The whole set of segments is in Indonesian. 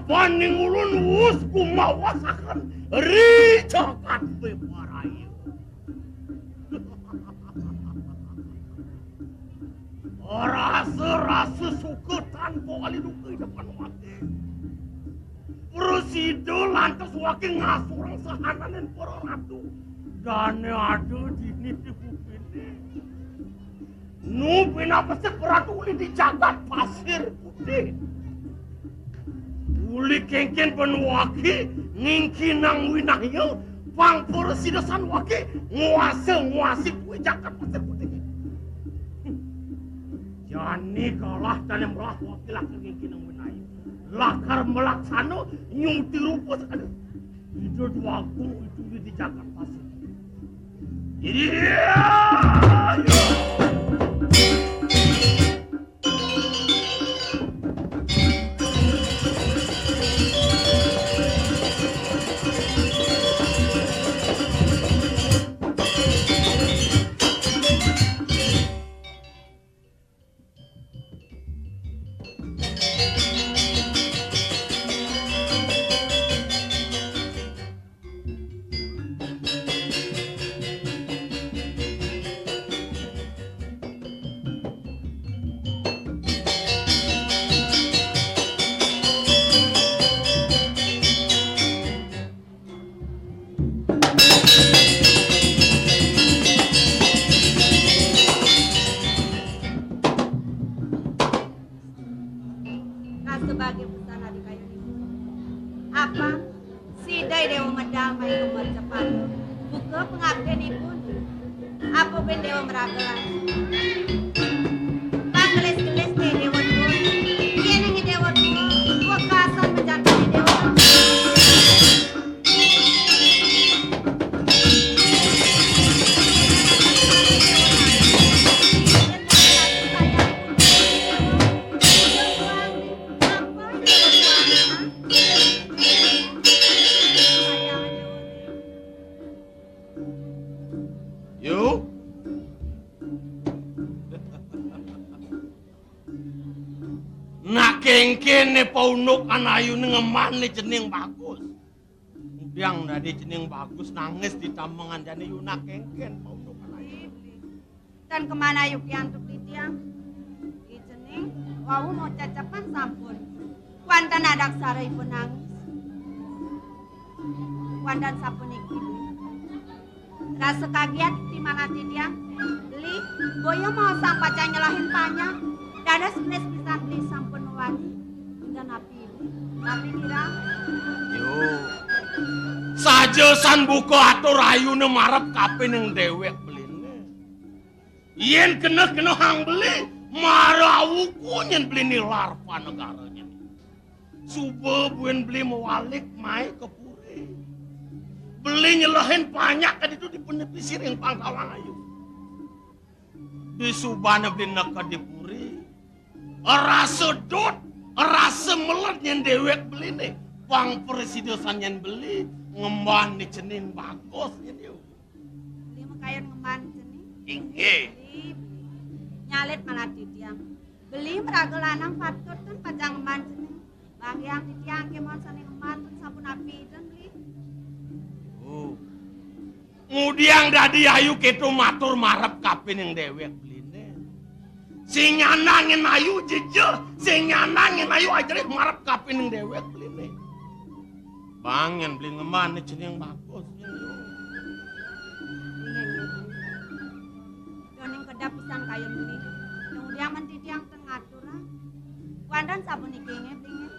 Paning ulun wus kumawasakan ricakan beparayu. Rasa suka tanpa kali duka depan waki. Presiden lantas waki ngasurang sahananin para ratu. Dan ada dini di bukini. Nu pinapasik peratu uli di jagat pasir putih. Uli kengken penuwaki ngingki nang winahyo pang persidasan waki nguasi kue jagat pasir putih. Jani kalah dan melah waki laki ngingki nang winahyo. Lakar melaksano nyungti rupa sekali. Hidup waktu itu di jagat pasir. Iya. Sebagai busana di kayu ini. Apa? Si Dai Dewa Medamai nomor cepat. Buka pengabdian ibu. Apa ben Dewa Meragelan? Panggelis-gelis ke Dewa Dua. Iya nengi Dewa Dua. Gua kasar menjantuni Dewa. Kengkene paunuk anayu ngeman nih cening bagus. Yang dari cening bagus nangis di tambangan jane yuna kengken paunuk anayu. Dan kemana yuk untuk di tiang? Di cening, wau mau cacapan sampun. Wandan adak sara ibu nangis. Wandan sampun iki. Rasa kaget di mana di tiang? Beli, boyo mau sang pacar nyelahin banyak. Dada sebelas pisan beli sampun wani dan napi dirang. Yo, saja san buka atur ayu ne marap kape neng dewek beline. Yen kena hang beli marawu kunyen beli ni larva negaranya. Subuh buen beli mewalik mai ke puri. Beli nyelahin banyak kan itu di penepisir yang pangkawang ayu. Di subana beli neka di puri. Rasa dot, rasa melet yang dewek beli nih. Pang presidesan yang beli ngemban di cening bagus ini. Beli makayon ngemban cening. Ingge. Beli nyalet malah di tiang. Beli meragel lanang patut kan pajang ngemban cening. Bang yang di tiang kemon sana ngemban tuh sampun api dan beli. Oh. Ngudiang dadi ayu ketu matur marep kapin yang dewek beli. Sing nyanangin ayu jeje, sing nyanangin ayu ajarin marap kapin yang dewek beli nih. Bang yang beli ngeman nih jenis yang bagus. Doning kedap pisan kayon beli. Kemudian mentiti yang tengatur lah. Wandan sabun ikinge beli.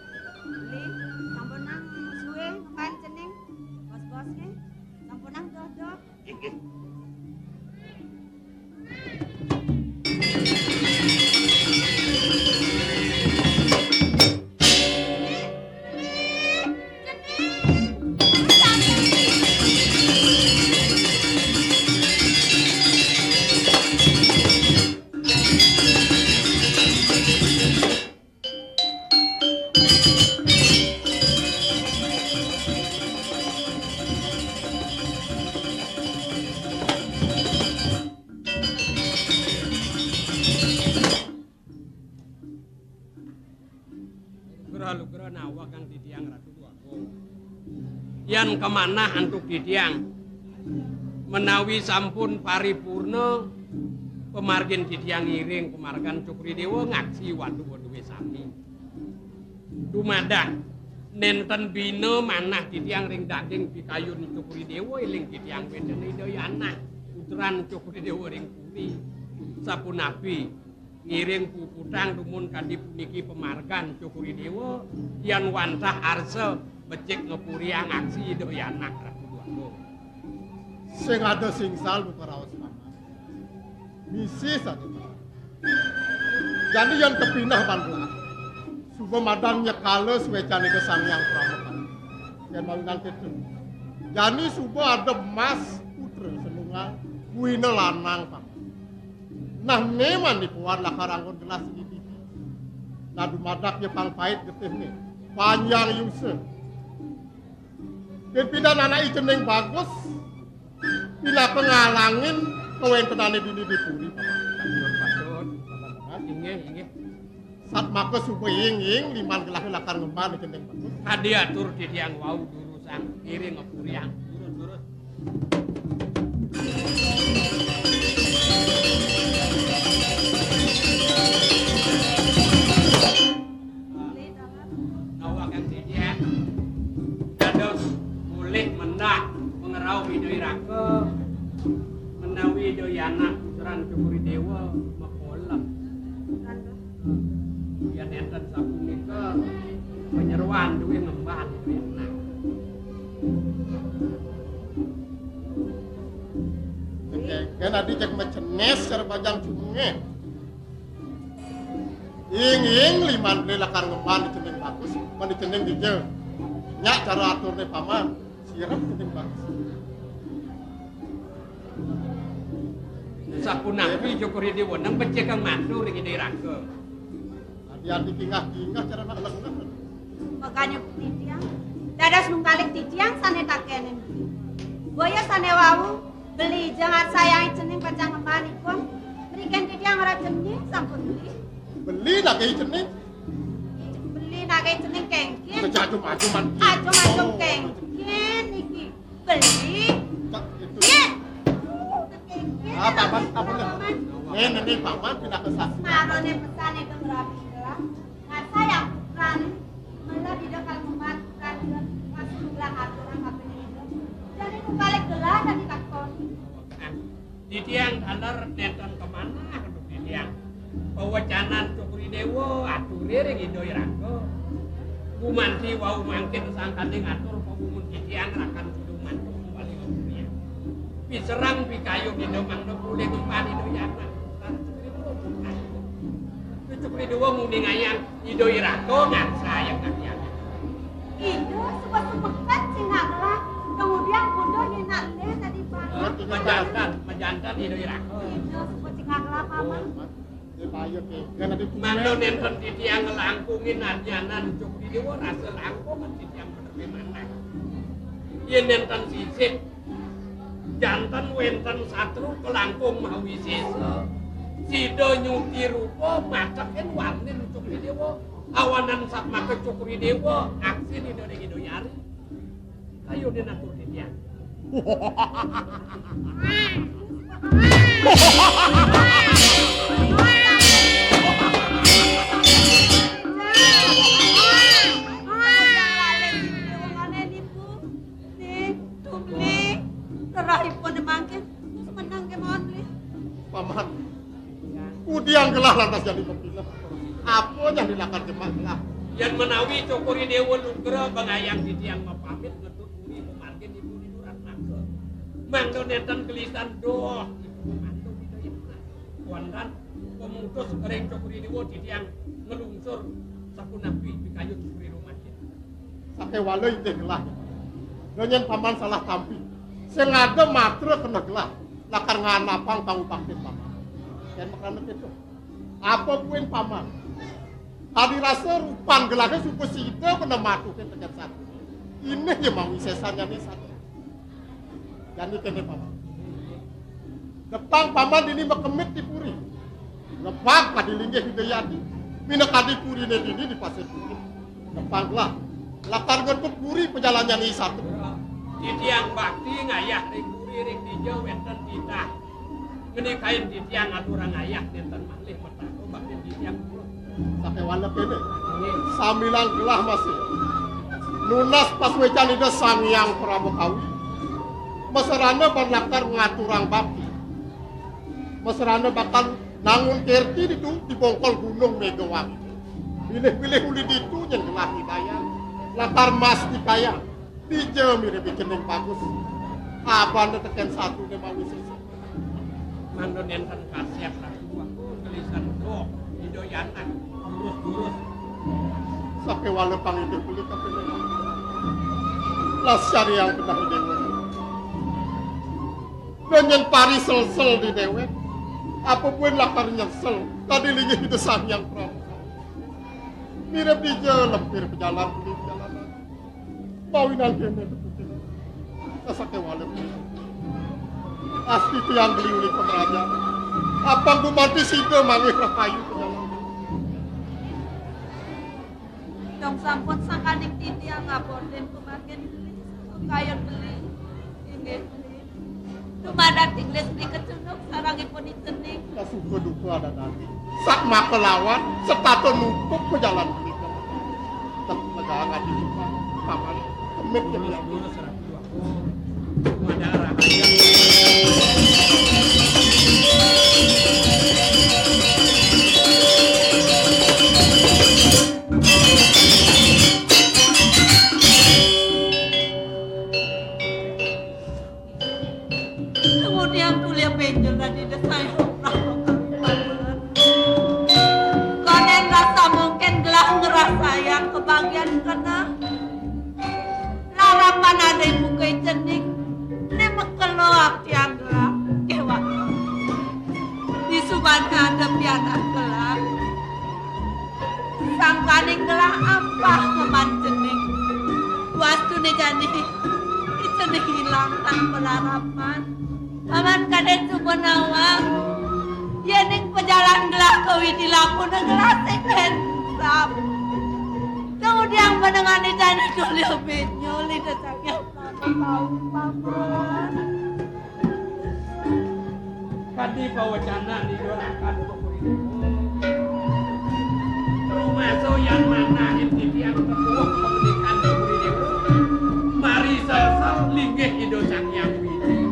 Sampunang suwe ngeman jening. Bos-bos ke. Sampunang dodok. lugra nawa kang ditiang ratu aku. Yan kemana antuk ditiang menawi sampun paripurna pemargin ditiang ngiring pemargan Cukri Dewa ngaksi waduh-waduhe sami. Dumadah nenten bina manah ditiang ring daging pikayun Cukri Dewa iling ditiang wenden idayana puteran Cukri Dewa ring puri sapunapi ngiring puputang dumun kadi puniki pemargan Cukri Dewa yan wantah arsa becik ngepuriang aksi idayana Ratu Dwaga. Sing ada singsal buka raos paman. Misi saja. Jadi yang kepinah bandung. Suba madang nyekala swecane ke Sangyang Pramuka. Yang mau nanti itu. Jadi suba ada mas putra senungal kuina lanang paman. Nah neman dipuan lah karangon gelas ini. Nah dumadaknya pangpait getih nih. Panjang yusuf. Pindah anak iceneng bagus. Bila pengalangin kawen tenane dini dipuri Inggih. saat maka subuh inging liman gelah lakar ngemban iceneng bagus. Hadi atur ditiang wau durusan ngiring ngepuriang. Durus. Nawa kang ditiang. Dados mulih mendak mengerau Widoi Raka menawi Doyana puteran Cukri Dewa mekolem. Yen enten sapunika penyeruan duwe ngemban Doyana. Kan adi cek mecenes cara panjang cunge. Inging liman beli lakar ngemban iceneng bagus, man iceneng dijel. Nyak cara aturne paman, sirap iceneng bagus. Sapunapi Cukri Dewa nang becik kang mantu ring Widoi Raka. Adi kingah cara nak lengah. Makanya titiang dadas nungkalik titiang sane takenen. Boya sane wau beli jangan sayang cening pancang ngembanikon. Berikan titiang ora cening sampun beli. Beli lagi iceneng. Beli nagai cening kengkin. Kejajum-ajuman. Ajum kengkin iki. Beli. Yen. Paman. Ini paman pindah ke sas. Marone pesane ke rapi gelah. Ngan sayang putran. Mula di dekal membantu kalian. Masuk gelah aturan kapene itu. Jadi balik gelah dan dikakoni. Ditiang dalar nenten kemana keduk ditiang. Pewacanan Cukri Dewa ature ring Widoi Raka. Gumanti wau mangkin sangkane ngatur pemungun ditiang rakan kudu mantu kembali ngepuriang. Piserang pikayung Indo mangdo pulih ngempani Doyana. Cukri Dewa muni ngayang Widoi Raka ngan sayang kalian. Iya, sebab-sebabkan sinaglah. Kemudian bunda nyenaknya tadi pagi. Mejantan Widoi Raka. Iya, sebab sinaglah paman. Mando nenten titiang ngelangkungin adjanan Cukri Dewa rasa langkung titiang bener gimana. Yen nenten sisik jantan wenten satru kelangkung mau wisesa. Sido nyuti rupa macakin warnin Cukri Dewa. Awanan sak make Cukri Dewa aksi di dari Doyari. Kayu din atur titiang. Paman, kudiang gelah lantas jadi pemilih. Apa yang dilakukan jemaah gelah? Yang menawi Cukri Dewa lugra bangayang titiang mapamit ngetut uri pemargin ibu di durat maka. Mangdo nenten gelisan doh ibu mantu Widayana. Wandan pemutus ring Cukri Dewa titiang ngelungsur sapunapi pikayun Cukri rumahnya. Sake walai teh gelah. Donyen paman salah tampi. Sengaja matre kena gelah. Lakar nganapang pangupangkin paman. Yan makrana itu. Apa puin paman? Tadi rasa rupan gelahnya suku sida kena matukin tekan satu. Ini yang mau isesanya nih satu. Jadi kene paman. Depan paman ini makemit di puri. Ngebak kadi linggih Hidayati. Mina kadi puri ini di pasir puri. Tepanglah, lakar ngetut guri pejalannya ni satu. Di tiang bakti ngayah ring guri ring dijauh wenten kita. Menikahin di tiang aturang ngayah nenten malih metako bakti di tiang pulau. Sampai wala kene. Samilang gelah masih. Nunas pas wecan ida sang yang pramukawi. Maserana berlakar ngaturang bakti. Maserana bakal nangun kerti itu di bongkol gunung Megawati. Pilih-pilih uli itu yang gelah hidayah. Lakar mas dikaya. Dija mirip bikin yang bagus. Abang tekan satu dia mau sisi. Mandon enten kasiat lah aku gelisan dok hidoyanan durus-durus. Sampai wala pang itu kulit tapi memang. Las cari yang benar di dewa. Dengan pari sel-sel di dewa. Apapun lakar nyesel. Tadi lagi itu sang yang pramu. Mirip dija lempir pejalan di jalanan. Bawinan kene betul. Kasake wala. Asli tiang beli uli pemeraja. Apa gue mati sida mangih rahayu pejalan. Dong sampun sakaning titiang ngabonden kumaken kayon beli. Inggih. Dumadak tingles beli kecunuk sarangipun itening. Suka duka ada tadi. Sak makelawan setato numpuk pejalan beli. Tak pegang ngaji juga. Paman kemit yang Durus-durus rapi aku. Ada rahasia. Kemudian kuliah penjel tadi desai konen rasa mungkin gelah ngerasa yang kebagian kena larapan ada yang bukai cening ini mekeloak tiang gelah kewa di suban ada pianak gelah sang kaning gelah ampah keman cening wastu nih jadi cening hilang tanpa larapan. Paman kaden subenawang yening pejalan gelah kawi dilaku gelah seken sap kemudian menengani jani kuliah benyo lidah sakit tahu paman Kadi pawacana didoakan untuk ini. Rumah so yang mana inti tiang tepuh pemilikan Guri Dewa. Mari sesal linggih hidup sang yang wiji.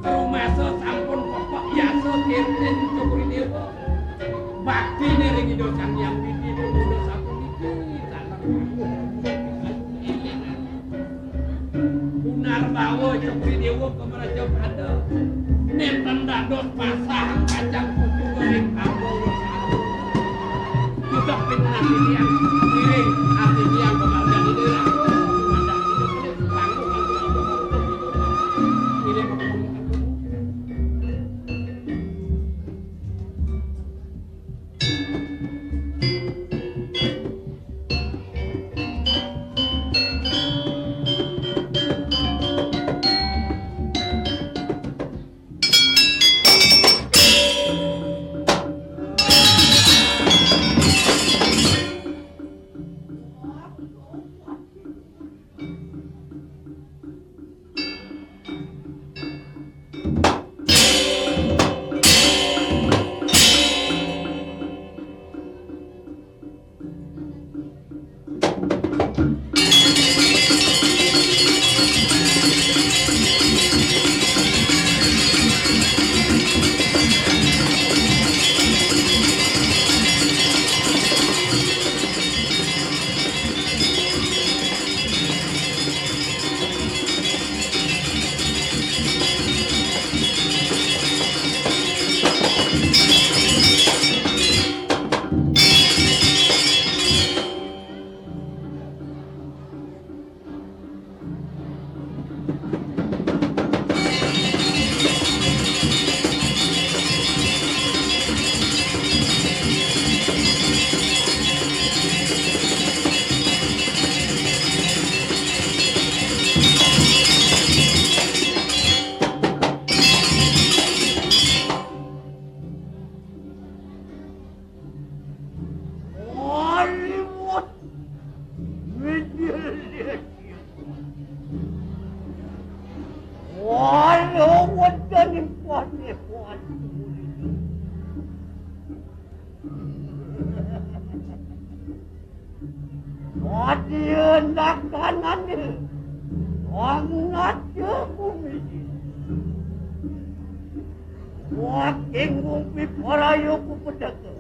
Rumah so sampun pokok yaso kirtin Guri Dewa. Bakti ning hidup sang yang wiji mudah satu niki tanah Unar bawa Guri Dewa kemeraja pada. Nenten dados pasang kacang kuku goreng kamu juga pindah yang piring hati yang kemudian ini memandang hidup ini tangguh ini Adia nak kanane. Angat je bumi. Waking ngumpi parayo ku pedaka.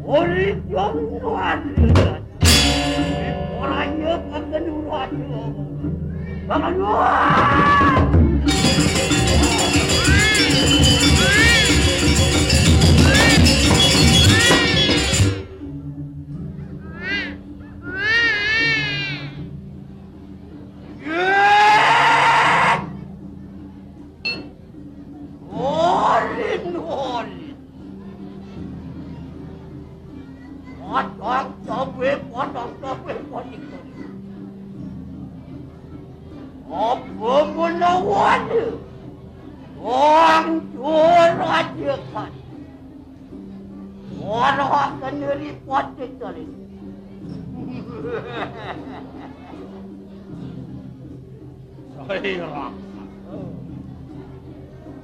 Ori jom nuadrikan. Parayo kagak nuadrikan. Jangan nuad! Apa menawan orang curajakan orang akan repot sekali. Saya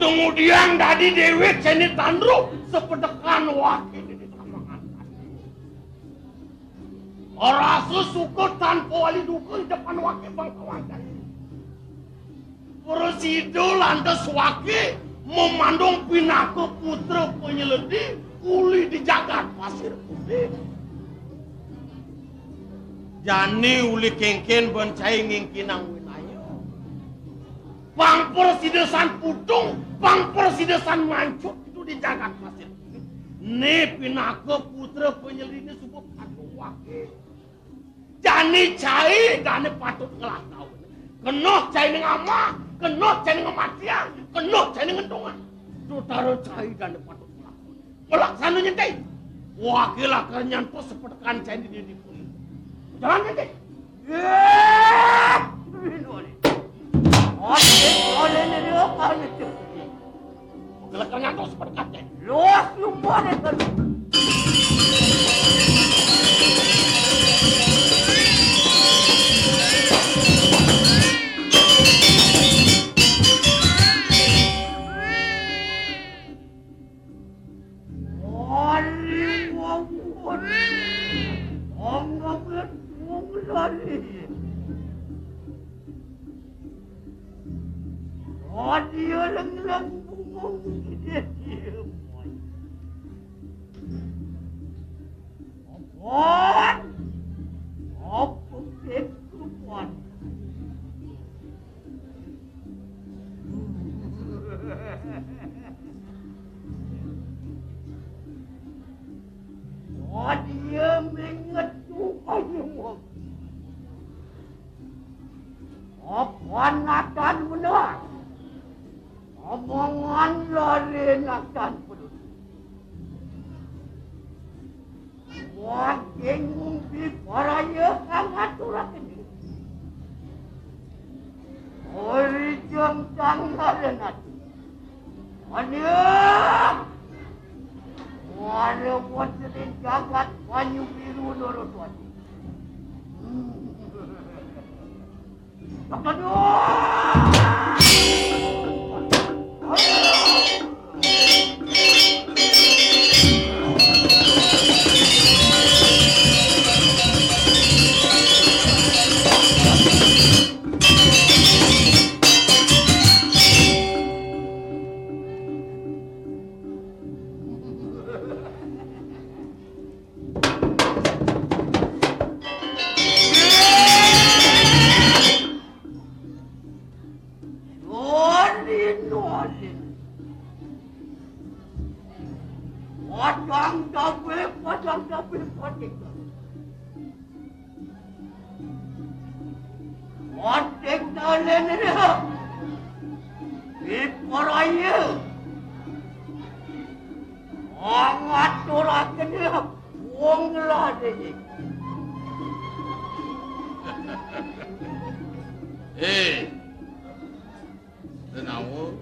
kemudian dari Dewi Ceni Tandru sepedekan wakil di tamakan. Orang suku tanpa wali dukun depan wakil bangkawan. Presido lantas wakil memandung pinaka putra penyeledi uli di jagat pasir putih. Jani uli kengken bencai ngingkinang winayo. Bang persidesan putung, bang persidesan mancuk itu di jagat pasir putih. Ne pinaka putra penyeledi subuh patut wakil. Jani cai dan patut ngelah tahu. Kenoh cai ning ama, kenoh cai ning kematian, kenoh cai ning ngendongan. Tutaro cai dan patut melakukan. Pelaksana nyentai. Wakil akan nyantos sepertikan cai di puli. Jangan nyentai. Binoli. Oke, oleh ni apa itu? Wakil akan nyantos sepertikan cai. Luas lupa ni kan. Dia lang bumong dia boy. Apaan? Apa kekuatan? Dia mengetuk ayam. Apaan akan benar? Omongan lain akan penuh. Waking ngumpi paraya sangat urat ini. Ori jam tanggal nanti. Anya! Wala buat sedih jagat banyu biru nurut wadi. Padang tapi patik. Patik dalen dia. Iparaya. Angat orang dia. Wong lah dia. Tenawo.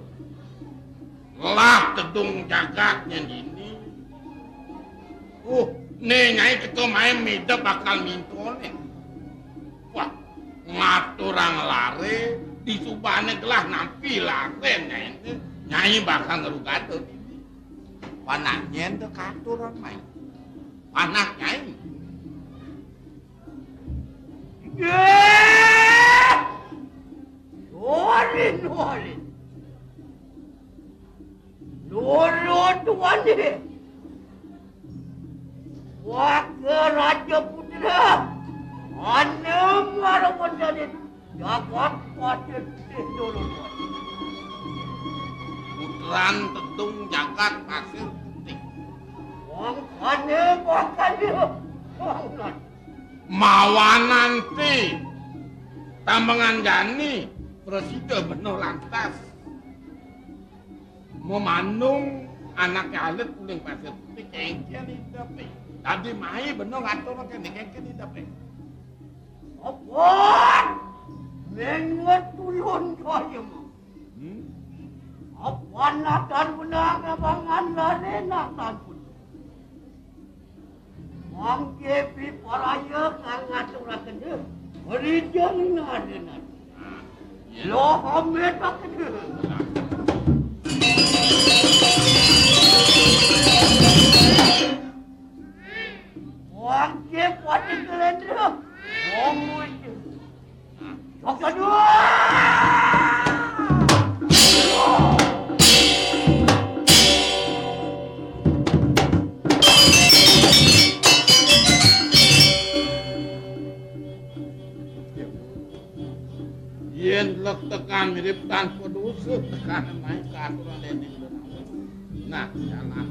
Lah tedung jagatnya ini. Nyai ketua main mida bakal mintone. Wah, ngaturang lare di subane gelah nampi lare nyai bakal ngerugatut. Panaknya ente katuran main. Panak nyai. Wakil Raja Putra, ane marah menjadi jagat pasir dulu. Putran Tetung Jagat Pasir Putih. Wong ane bahkan dia. Mawananti Tambangan Jani Presiden bener lantas memanung anak alit uling pasir putih kengkian hidup tadi mai bener ngatur makan di kengkian hidup Apa? Menget tulun kaya mo. Apa natan menang abangan lari natan pun. Mang kepi paraya kang ngaturaken deui. Berijang nadenan. Lo hamet paken deui. Mang kep wati kelendra. Ngomong itu. Sok kedua. yen lek tekan mirip tanpa dosa tekan main ke aturan dening nah jalan